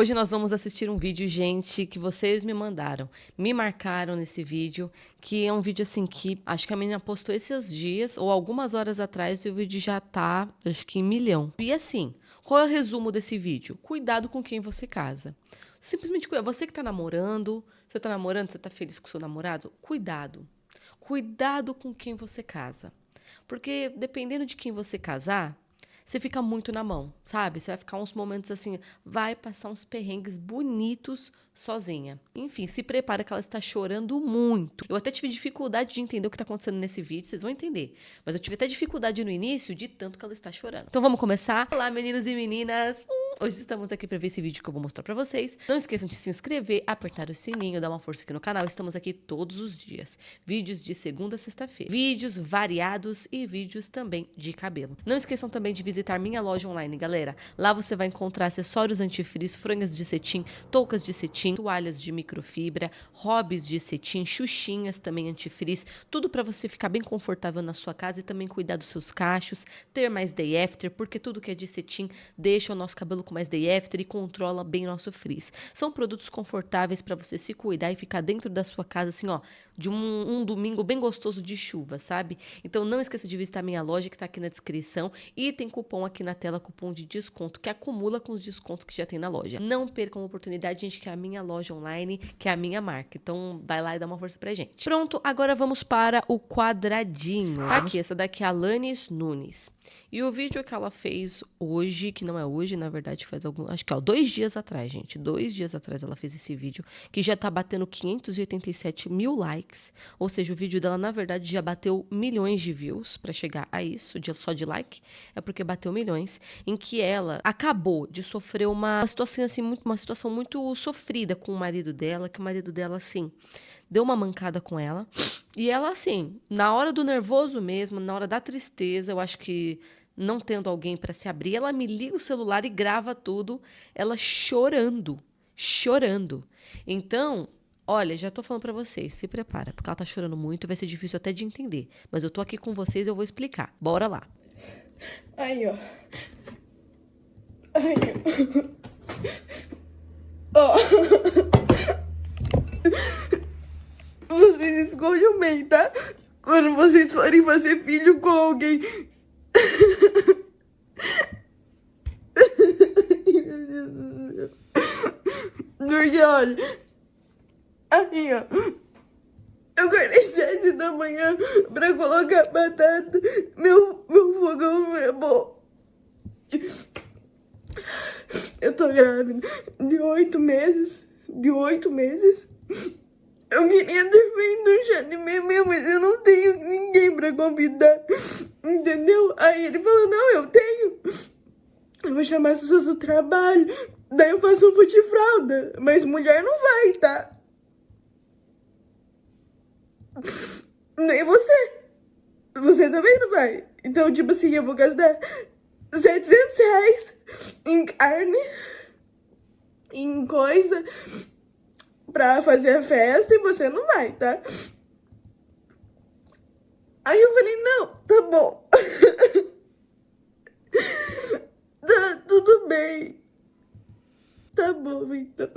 Hoje nós vamos assistir um vídeo, gente, que vocês me mandaram. Me marcaram nesse vídeo, que é um vídeo assim que acho que a menina postou esses dias, ou algumas horas atrás, e o vídeo já tá, acho que em 1 milhão. E assim, qual é o resumo desse vídeo? Cuidado com quem você casa. Simplesmente cuidado. Você que tá namorando, você tá feliz com o seu namorado? Cuidado. Cuidado com quem você casa. Porque dependendo de quem você casar, você fica muito na mão, sabe? Você vai ficar uns momentos assim, vai passar uns perrengues bonitos sozinha. Enfim, se prepara que ela está chorando muito. Eu até tive dificuldade de entender o que está acontecendo nesse vídeo, vocês vão entender. Mas eu tive até dificuldade no início de tanto que ela está chorando. Então vamos começar? Olá, meninos e meninas! Hoje estamos aqui para ver esse vídeo que eu vou mostrar para vocês. Não esqueçam de se inscrever, apertar o sininho, dar uma força aqui no canal. Estamos aqui todos os dias. Vídeos de segunda a sexta-feira. Vídeos variados e vídeos também de cabelo. Não esqueçam também de visitar minha loja online, galera. Lá você vai encontrar acessórios antifrizz, frangas de cetim, toucas de cetim, toalhas de microfibra, hobbies de cetim, xuxinhas também antifrizz. Tudo para você ficar bem confortável na sua casa e também cuidar dos seus cachos, ter mais day after, porque tudo que é de cetim deixa o nosso cabelo com mais day after e controla bem nosso frizz. São produtos confortáveis para você se cuidar e ficar dentro da sua casa, assim, ó, de um domingo bem gostoso de chuva, sabe? Então não esqueça de visitar minha loja que tá aqui na descrição e tem cupom aqui na tela, cupom de desconto, que acumula com os descontos que já tem na loja. Não percam a oportunidade, gente, que é a minha loja online, que é a minha marca. Então vai lá e dá uma força pra gente. Pronto, agora vamos para o quadradinho. Tá aqui, essa daqui é a Alanis Nunes. E o vídeo que ela fez hoje, que não é hoje, na verdade faz acho que 2 dias atrás, gente. 2 dias atrás ela fez esse vídeo, que já tá batendo 587 mil likes. Ou seja, o vídeo dela, na verdade, já bateu milhões de views pra chegar a isso, só de like. É porque bateu milhões. Em que ela acabou de sofrer uma situação assim, uma situação muito sofrida com o marido dela, que o marido dela, assim, deu uma mancada com ela. E ela, assim, na hora do nervoso mesmo, na hora da tristeza, eu acho que não tendo alguém para se abrir, ela me liga o celular e grava tudo, ela chorando, chorando. Então, olha, já tô falando para vocês, se prepara, porque ela tá chorando muito, vai ser difícil até de entender. Mas eu tô aqui com vocês, eu vou explicar. Bora lá. Aí, ó. Aí, ó. Vocês escolham bem, tá? Quando vocês forem fazer filho com alguém. Porque, olha. Aí, ó. Eu acordei 7 da manhã pra colocar batata. Meu fogão não é bom. Eu tô grávida de 8 meses. De 8 meses. Eu queria ter feito um chá de bebê, mas eu não tenho ninguém pra convidar. Entendeu? Aí ele falou, não, eu tenho. Eu vou chamar as pessoas do trabalho. Daí eu faço um fute-fralda. Mas mulher não vai, tá? Nem você. Você também não vai. Então, tipo assim, eu vou gastar R$ 700 em carne, em coisa, pra fazer a festa, e você não vai, tá? Aí eu falei, não, tá bom. Tá tudo bem. Tá bom, então.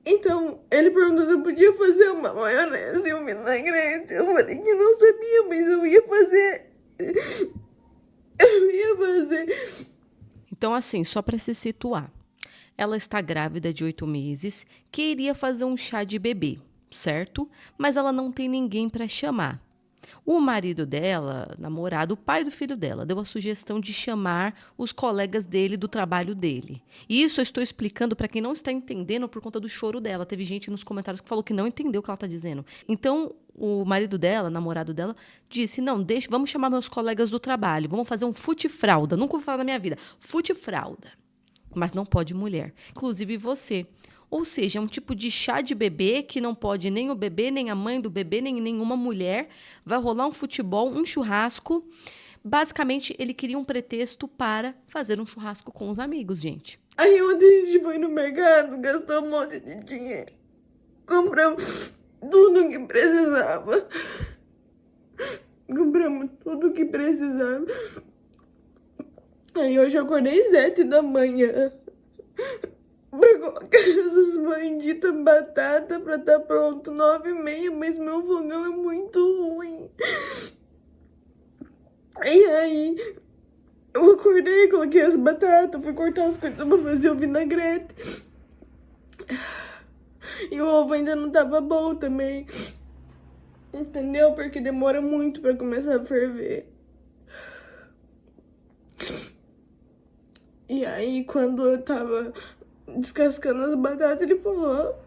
Então, ele perguntou se eu podia fazer uma maionese e um vinagrete. Eu falei que não sabia, mas eu ia fazer. Eu ia fazer. Então, assim, só para se situar. Ela está grávida de 8 meses, queria fazer um chá de bebê, certo? Mas ela não tem ninguém para chamar. O marido dela, namorado, o pai do filho dela, deu a sugestão de chamar os colegas dele do trabalho dele. E isso eu estou explicando para quem não está entendendo por conta do choro dela. Teve gente nos comentários que falou que não entendeu o que ela está dizendo. Então, o marido dela, namorado dela, disse, não, vamos chamar meus colegas do trabalho, vamos fazer um fute-fralda. Nunca vou falar na minha vida. Fute-fralda. Mas não pode mulher. Inclusive você. Ou seja, é um tipo de chá de bebê que não pode nem o bebê, nem a mãe do bebê, nem nenhuma mulher. Vai rolar um futebol, um churrasco. Basicamente, ele queria um pretexto para fazer um churrasco com os amigos, gente. Aí ontem a gente foi no mercado, gastou um monte de dinheiro. Compramos tudo que precisava. Compramos tudo que precisava. Aí hoje eu acordei 7 da manhã pra colocar essas benditas batatas pra tá pronto 9h30, mas meu fogão é muito ruim. E aí, eu acordei, coloquei as batatas, fui cortar as coisas pra fazer o vinagrete. E o ovo ainda não tava bom também. Entendeu? Porque demora muito pra começar a ferver. E aí, quando eu tava descascando as batatas, ele falou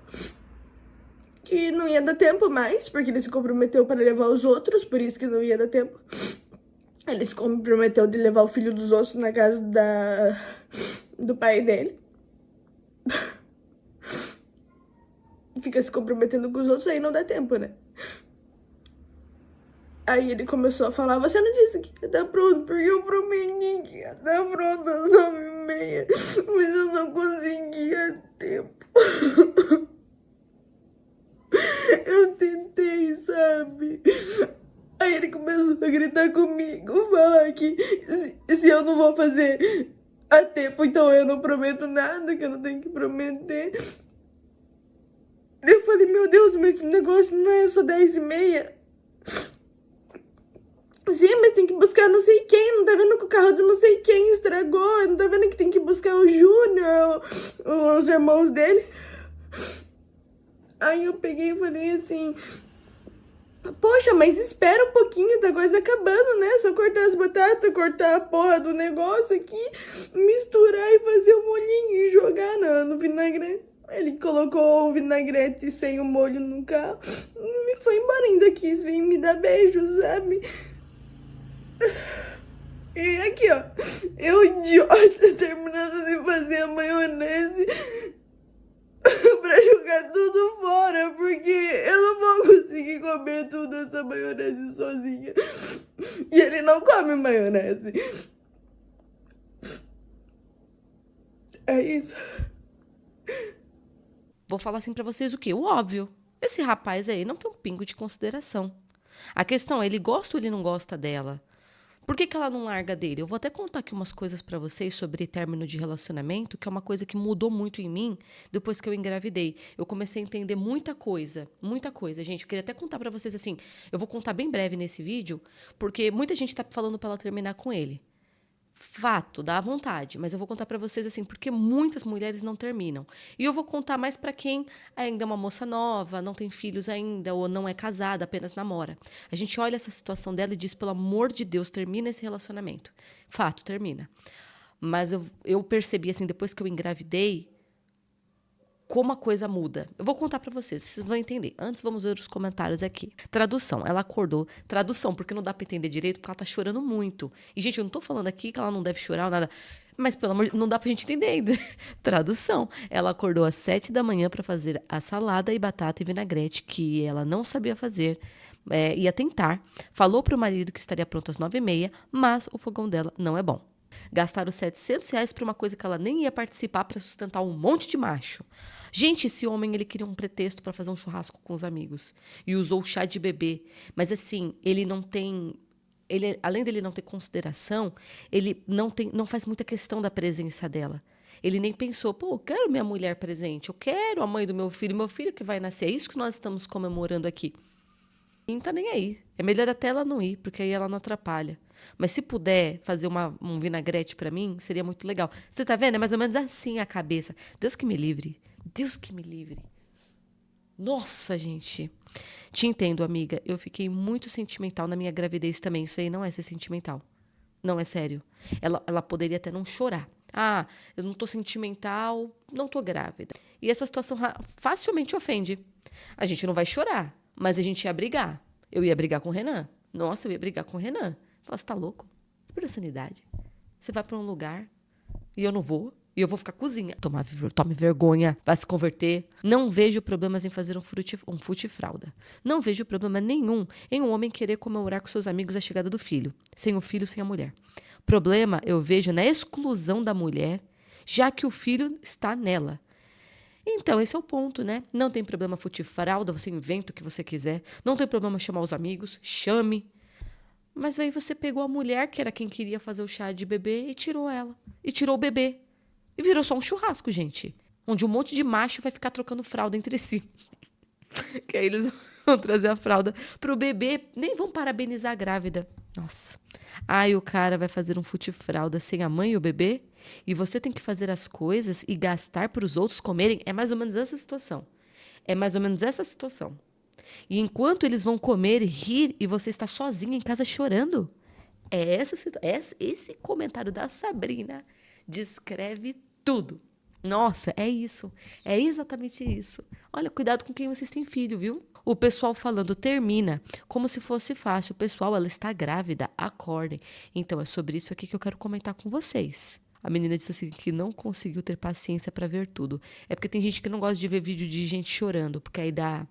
que não ia dar tempo mais, porque ele se comprometeu para levar os outros, por isso que não ia dar tempo. Ele se comprometeu de levar o filho dos outros na casa do pai dele. Fica se comprometendo com os outros, aí não dá tempo, né? Aí ele começou a falar, você não disse que ia dar pronto, porque eu prometi que ia dar pronto às 9h30, mas eu não conseguia tempo. Eu tentei, sabe? Aí ele começou a gritar comigo, falar que se eu não vou fazer a tempo, então eu não prometo nada, que eu não tenho que prometer. Eu falei, meu Deus, mas esse negócio não é só 10h30. Sim, mas tem que buscar não sei quem, não tá vendo que o carro de não sei quem estragou, não tá vendo que tem que buscar o Júnior, os irmãos dele. Aí eu peguei e falei assim, poxa, mas espera um pouquinho, tá quase acabando, né? Só cortar as batatas, cortar a porra do negócio aqui, misturar e fazer o molhinho e jogar no vinagrete. Ele colocou o vinagrete sem o molho no carro e foi embora, ainda quis vir me dar beijo, sabe? E aqui, ó, eu idiota terminando de fazer a maionese pra jogar tudo fora, porque eu não vou conseguir comer tudo essa maionese sozinha. E ele não come maionese. É isso. Vou falar assim pra vocês o quê? O óbvio. Esse rapaz aí não tem um pingo de consideração. A questão é, ele gosta ou ele não gosta dela? Por que ela não larga dele? Eu vou até contar aqui umas coisas pra vocês sobre término de relacionamento, que é uma coisa que mudou muito em mim depois que eu engravidei. Eu comecei a entender muita coisa, gente. Eu queria até contar pra vocês assim, eu vou contar bem breve nesse vídeo, porque muita gente tá falando pra ela terminar com ele. Fato, dá vontade, mas eu vou contar pra vocês assim, porque muitas mulheres não terminam. E eu vou contar mais pra quem ainda é uma moça nova, não tem filhos ainda, ou não é casada, apenas namora. A gente olha essa situação dela e diz, pelo amor de Deus, termina esse relacionamento. Fato, termina. Mas eu percebi, assim, depois que eu engravidei, como a coisa muda. Eu vou contar pra vocês vão entender. Antes, vamos ver os comentários aqui. Tradução. Ela acordou. Tradução, porque não dá pra entender direito, porque ela tá chorando muito. E, gente, eu não tô falando aqui que ela não deve chorar ou nada. Mas, pelo amor de Deus, não dá pra gente entender ainda. Tradução. Ela acordou às 7 da manhã pra fazer a salada e batata e vinagrete, que ela não sabia fazer. Ia tentar. Falou pro marido que estaria pronto às 9h30, mas o fogão dela não é bom. Gastaram R$700 para uma coisa que ela nem ia participar para sustentar um monte de macho. Gente, esse homem, ele queria um pretexto para fazer um churrasco com os amigos. E usou o chá de bebê. Mas assim, ele não tem... além dele não ter consideração, ele não faz muita questão da presença dela. Ele nem pensou, pô, eu quero minha mulher presente, eu quero a mãe do meu filho que vai nascer. É isso que nós estamos comemorando aqui. E não tá nem aí. É melhor até ela não ir, porque aí ela não atrapalha. Mas se puder fazer um vinagrete pra mim, seria muito legal. Você tá vendo? É mais ou menos assim a cabeça. Deus que me livre. Deus que me livre. Nossa, gente. Te entendo, amiga. Eu fiquei muito sentimental na minha gravidez também. Isso aí não é ser sentimental. Não, é sério. Ela poderia até não chorar. Ah, eu não tô sentimental, não tô grávida. E essa situação facilmente ofende. A gente não vai chorar, mas a gente ia brigar. Eu ia brigar com o Renan. Nossa, eu ia brigar com o Renan. Fala, você tá louco? Espera a sanidade. Você vai pra um lugar e eu não vou. E eu vou ficar cozinha. Tome vergonha. Vai se converter. Não vejo problemas em fazer um fute-fralda. Não vejo problema nenhum em um homem querer comemorar com seus amigos a chegada do filho. Sem o filho, sem a mulher. Problema eu vejo na exclusão da mulher, já que o filho está nela. Então, esse é o ponto, né? Não tem problema fute-fralda, você inventa o que você quiser. Não tem problema chamar os amigos, chame. Mas aí você pegou a mulher, que era quem queria fazer o chá de bebê, e tirou ela. E tirou o bebê. E virou só um churrasco, gente. Onde um monte de macho vai ficar trocando fralda entre si. Que aí eles vão trazer a fralda pro bebê. Nem vão parabenizar a grávida. Nossa. Aí o cara vai fazer um fute-fralda sem a mãe e o bebê. E você tem que fazer as coisas e gastar para os outros comerem. É mais ou menos essa situação. É mais ou menos essa situação. E enquanto eles vão comer e rir e você está sozinha em casa chorando. É esse comentário da Sabrina descreve tudo. Nossa, é isso. É exatamente isso. Olha, cuidado com quem vocês têm filho, viu? O pessoal falando termina como se fosse fácil. Pessoal, ela está grávida, acordem. Então, é sobre isso aqui que eu quero comentar com vocês. A menina disse assim que não conseguiu ter paciência para ver tudo. É porque tem gente que não gosta de ver vídeo de gente chorando, porque aí dá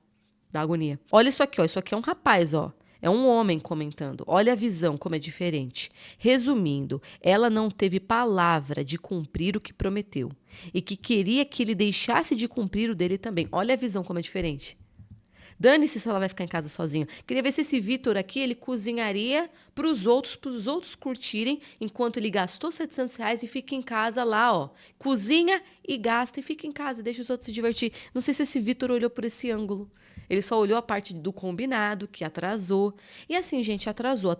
agonia. Olha isso aqui, ó. Isso aqui é um rapaz, ó. É um homem comentando. Olha a visão como é diferente. Resumindo, ela não teve palavra de cumprir o que prometeu e que queria que ele deixasse de cumprir o dele também. Olha a visão como é diferente. Dane-se se ela vai ficar em casa sozinha. Queria ver se esse Vitor aqui, ele cozinharia para os outros curtirem, enquanto ele gastou R$ 700 e fica em casa lá, ó. Cozinha e gasta e fica em casa, deixa os outros se divertir. Não sei se esse Vitor olhou por esse ângulo. Ele só olhou a parte do combinado, que atrasou. E assim, gente, atrasou.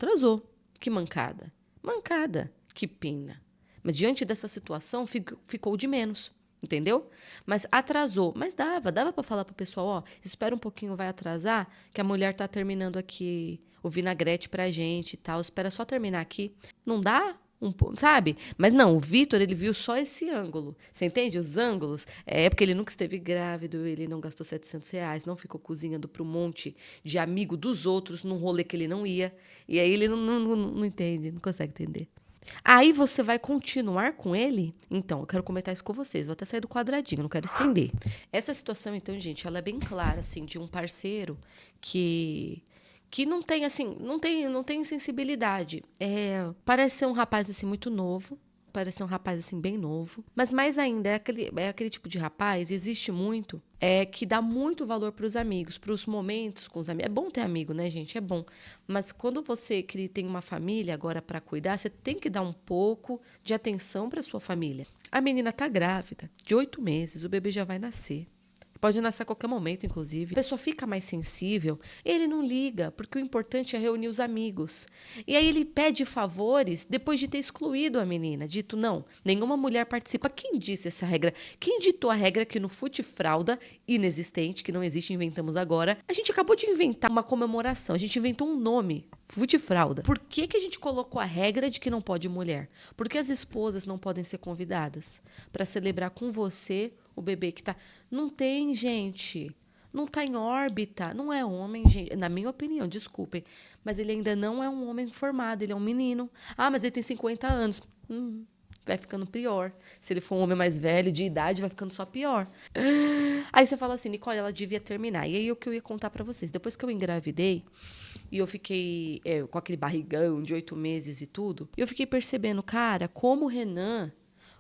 Que mancada. Mancada. Que pena. Mas diante dessa situação, ficou de menos. Entendeu? Mas atrasou. Mas dava para falar pro pessoal, ó, espera um pouquinho, vai atrasar, que a mulher tá terminando aqui o vinagrete pra gente e tal. Espera só terminar aqui. Não dá? Sabe? Mas não, o Vitor, ele viu só esse ângulo. Você entende? Os ângulos. É porque ele nunca esteve grávido, ele não gastou R$ 700, não ficou cozinhando para um monte de amigo dos outros num rolê que ele não ia. E aí ele não entende, não consegue entender. Aí você vai continuar com ele? Então, eu quero comentar isso com vocês. Vou até sair do quadradinho, não quero estender. Essa situação, então, gente, ela é bem clara, assim, de um parceiro que não tem, assim, não tem sensibilidade. Parece ser um rapaz, assim, muito novo. Parece ser um rapaz, assim, bem novo. Mas mais ainda, é aquele tipo de rapaz, existe muito, que dá muito valor para os amigos, para os momentos com os amigos. É bom ter amigo, né, gente? É bom. Mas quando você tem uma família agora para cuidar, você tem que dar um pouco de atenção para sua família. A menina tá grávida, de 8 meses, o bebê já vai nascer. Pode nascer a qualquer momento, inclusive. A pessoa fica mais sensível, ele não liga, porque o importante é reunir os amigos. E aí ele pede favores depois de ter excluído a menina, dito não, nenhuma mulher participa. Quem disse essa regra? Quem ditou a regra que no fute-fralda, inexistente, que não existe, inventamos agora, a gente acabou de inventar uma comemoração, a gente inventou um nome, fute-fralda. Por que a gente colocou a regra de que não pode mulher? Porque as esposas não podem ser convidadas para celebrar com você o bebê que tá... Não tem, gente. Não tá em órbita. Não é homem, gente. Na minha opinião, desculpem. Mas ele ainda não é um homem formado. Ele é um menino. Ah, mas ele tem 50 anos. Vai ficando pior. Se ele for um homem mais velho, de idade, vai ficando só pior. Aí você fala assim, Nicole, ela devia terminar. E aí o que eu ia contar pra vocês. Depois que eu engravidei, e eu fiquei com aquele barrigão de 8 meses e tudo, eu fiquei percebendo, cara, como o Renan,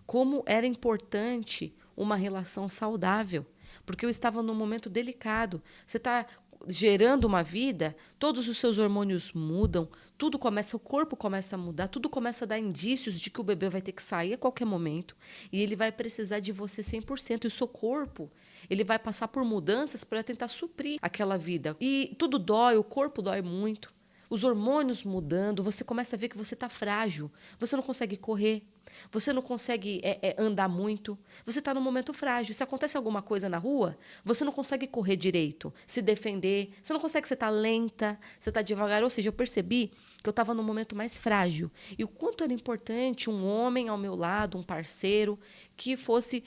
como era importante uma relação saudável, porque eu estava num momento delicado. Você está gerando uma vida, todos os seus hormônios mudam, o corpo começa a mudar, tudo começa a dar indícios de que o bebê vai ter que sair a qualquer momento e ele vai precisar de você 100%. E o seu corpo, ele vai passar por mudanças para tentar suprir aquela vida. E tudo dói, o corpo dói muito. Os hormônios mudando, você começa a ver que você está frágil, você não consegue correr, você não consegue andar muito, você está num momento frágil. Se acontece alguma coisa na rua, você não consegue correr direito, se defender, você não consegue, você está lenta, você está devagar. Ou seja, eu percebi que eu estava num momento mais frágil. E o quanto era importante um homem ao meu lado, um parceiro, que fosse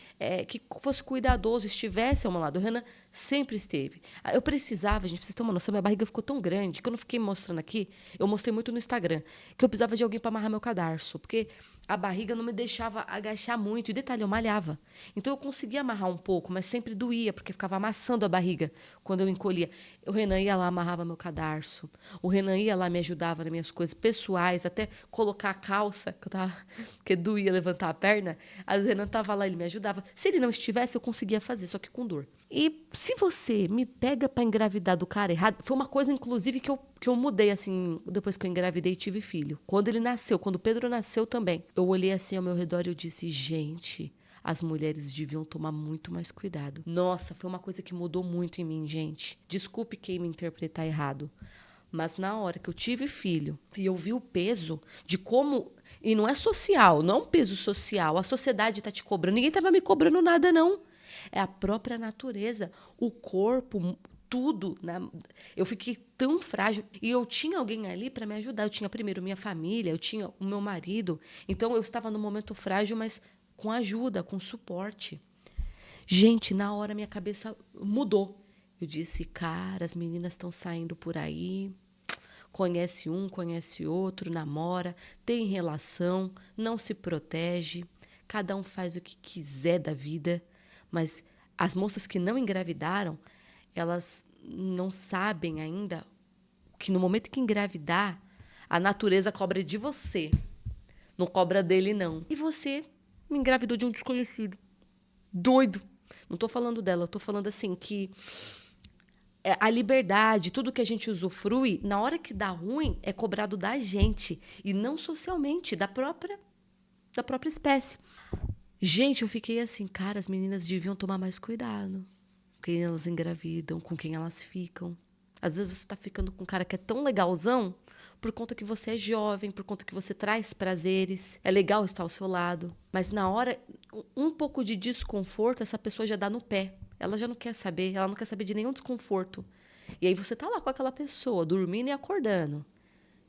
cuidadoso, estivesse ao meu lado. O Renan sempre esteve. Eu precisava, gente, pra vocês terem uma noção, minha barriga ficou tão grande que eu não fiquei mostrando aqui, eu mostrei muito no Instagram, que eu precisava de alguém para amarrar meu cadarço, porque a barriga não me deixava agachar muito. E detalhe, eu malhava. Então eu conseguia amarrar um pouco, mas sempre doía, porque ficava amassando a barriga quando eu encolhia. O Renan ia lá, amarrava meu cadarço. O Renan ia lá, me ajudava nas minhas coisas pessoais, até colocar a calça, que doía levantar a perna. Aí o Renan estava lá, ele me ajudava. Se ele não estivesse, eu conseguia fazer, só que com dor. E se você me pega para engravidar do cara errado, foi uma coisa, inclusive, que eu mudei, assim, depois que eu engravidei e tive filho. Quando ele nasceu, quando o Pedro nasceu também, eu olhei assim ao meu redor e eu disse, gente, as mulheres deviam tomar muito mais cuidado. Nossa, foi uma coisa que mudou muito em mim, gente. Desculpe quem me interpretar errado. Mas na hora que eu tive filho e eu vi o peso de como... E não é social, não é um peso social. A sociedade tá te cobrando. Ninguém tava me cobrando nada, não. É a própria natureza, o corpo, tudo. Né? Eu fiquei tão frágil. E eu tinha alguém ali para me ajudar. Eu tinha primeiro minha família, eu tinha o meu marido. Então eu estava num momento frágil, mas com ajuda, com suporte. Gente, na hora minha cabeça mudou. Eu disse, cara, as meninas estão saindo por aí... Conhece um, conhece outro, namora, tem relação, não se protege, cada um faz o que quiser da vida, mas as moças que não engravidaram, elas não sabem ainda que no momento que engravidar, a natureza cobra de você, não cobra dele, não. E você engravidou de um desconhecido. Doido. Não estou falando dela, eu estou falando assim que... A liberdade, tudo que a gente usufrui, na hora que dá ruim, é cobrado da gente. E não socialmente, da própria espécie. Gente, eu fiquei assim, cara, as meninas deviam tomar mais cuidado. Com quem elas engravidam, com quem elas ficam. Às vezes você tá ficando com um cara que é tão legalzão, por conta que você é jovem, por conta que você traz prazeres. É legal estar ao seu lado. Mas na hora, um pouco de desconforto, essa pessoa já dá no pé. Ela já não quer saber, ela não quer saber de nenhum desconforto. E aí você tá lá com aquela pessoa, dormindo e acordando.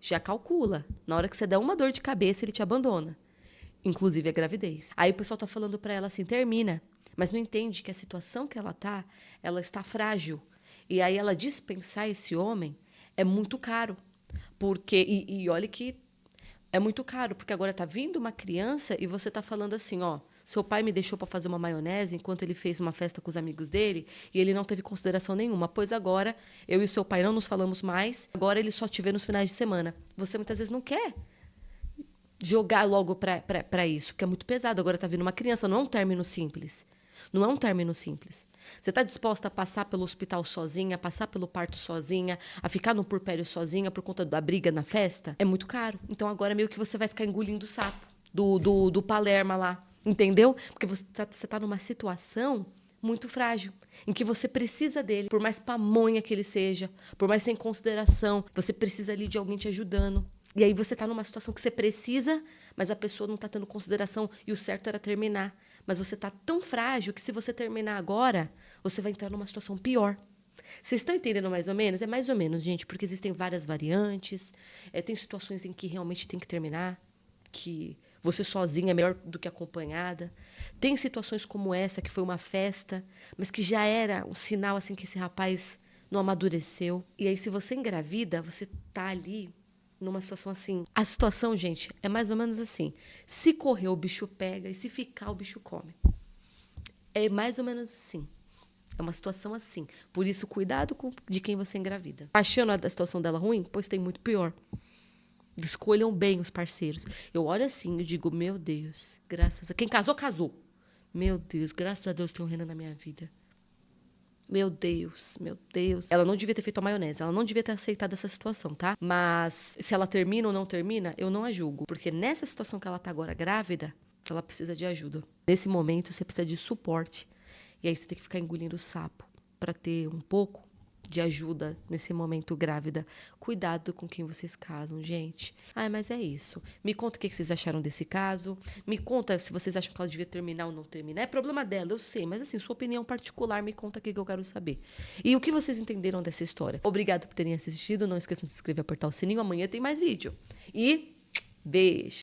Já calcula. Na hora que você der uma dor de cabeça, ele te abandona. Inclusive a gravidez. Aí o pessoal tá falando pra ela assim, termina. Mas não entende que a situação que ela está frágil. E aí ela dispensar esse homem é muito caro. Porque, e olha que é muito caro, porque agora tá vindo uma criança e você tá falando assim, ó, seu pai me deixou para fazer uma maionese enquanto ele fez uma festa com os amigos dele e ele não teve consideração nenhuma. Pois agora, eu e o seu pai não nos falamos mais, agora ele só te vê nos finais de semana. Você muitas vezes não quer jogar logo para isso, porque é muito pesado. Agora tá vindo uma criança, não é um término simples. Não é um término simples. Você está disposta a passar pelo hospital sozinha, a passar pelo parto sozinha, a ficar no puerpério sozinha por conta da briga na festa? É muito caro. Então agora meio que você vai ficar engolindo o sapo do Palerma lá. Entendeu? Porque você tá numa situação muito frágil, em que você precisa dele, por mais pamonha que ele seja, por mais sem consideração, você precisa ali de alguém te ajudando. E aí você tá numa situação que você precisa, mas a pessoa não tá tendo consideração e o certo era terminar. Mas você tá tão frágil que se você terminar agora, você vai entrar numa situação pior. Vocês estão entendendo mais ou menos? É mais ou menos, gente, porque existem várias variantes, tem situações em que realmente tem que terminar, que você sozinha é melhor do que acompanhada. Tem situações como essa, que foi uma festa, mas que já era um sinal assim que esse rapaz não amadureceu. E aí, se você engravida, você tá ali numa situação assim. A situação, gente, é mais ou menos assim. Se correr, o bicho pega, e se ficar, o bicho come. É mais ou menos assim. É uma situação assim. Por isso, cuidado de quem você engravida. Achando a situação dela ruim? Pois tem muito pior. Escolham bem os parceiros. Eu olho assim e digo, meu Deus, graças a... Quem casou, casou. Meu Deus, graças a Deus tem um reino na minha vida. Meu Deus, meu Deus. Ela não devia ter feito a maionese, ela não devia ter aceitado essa situação, tá? Mas se ela termina ou não termina, eu não a julgo. Porque nessa situação que ela tá agora grávida, ela precisa de ajuda. Nesse momento, você precisa de suporte. E aí você tem que ficar engolindo o sapo para ter um pouco de ajuda nesse momento grávida. Cuidado com quem vocês casam, gente. Ai, mas é isso. Me conta o que vocês acharam desse caso. Me conta se vocês acham que ela devia terminar ou não terminar. É problema dela, eu sei. Mas assim, sua opinião particular, me conta aqui que eu quero saber. E o que vocês entenderam dessa história. Obrigada por terem assistido. Não esqueçam de se inscrever e apertar o sininho. Amanhã tem mais vídeo. E beijo!